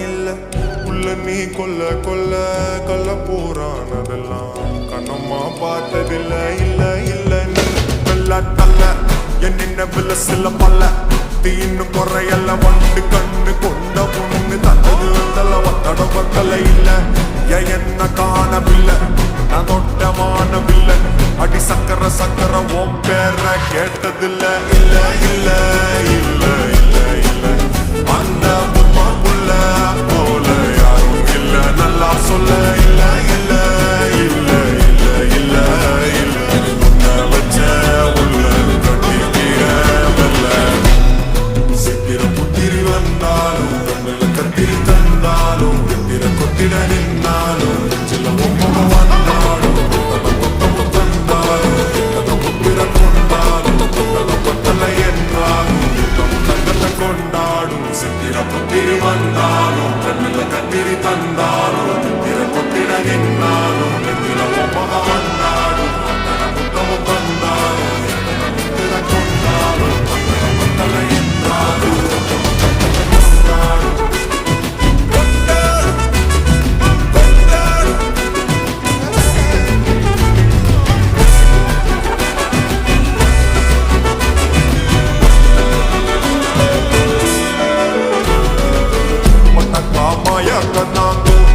இல்ல உள்ள நீ கொல்ல கொல்ல கொல்ல போறானதெல்லாம் கண்ணம்மா பார்த்ததில்ல இல்ல இல்ல நீ வெள்ள தள்ள என் நினைவுல சில பல்ல தீன்னு குறையல்ல வண்டு கண்ணு கொண்ட பொண்ணு தந்தது வந்தல வத்தட வத்தல இல்ல என்ன காணவில்லை நான் தொட்டமானவில்லை அடி சக்கர சக்கர உன் பேர கேட்டதில்ல இல்ல இல்ல இல்ல இல்ல இல்ல அந்த உமா புள்ள போல யாரும் இல்ல நல்லா சொல்ல இல்ல இல்ல இல்ல இல்ல இல்ல இல்ல உன்னை வச்ச உள்ள கட்டிக்கிற வெல்ல சித்திர புத்திரி வந்தாலும் கண்ணில கத்திரி தந்தாலும் கத்திர கொத்திட நின்னாலும் சில உமா வந்தாலும் வந்தாலும் கண்ணில கத்திரி தந்தாலும் திர கொத்திட நின்னாலும் கத்திர ஒப்பக வந்தாலும் புத்தகம் வந்தாலும் திர கொண்டாலும் தலை என்றாலும்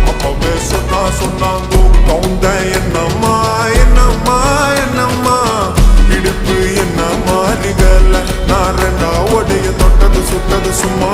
அப்பவே சொன்னாங்கோ கவுந்த என்னம்மா என்னம்மா என்னம்மா இடுப்பு என்னம்மா நிகழ நான் ரெண்டா ஒடைய தொட்டது சுட்டது சும்மா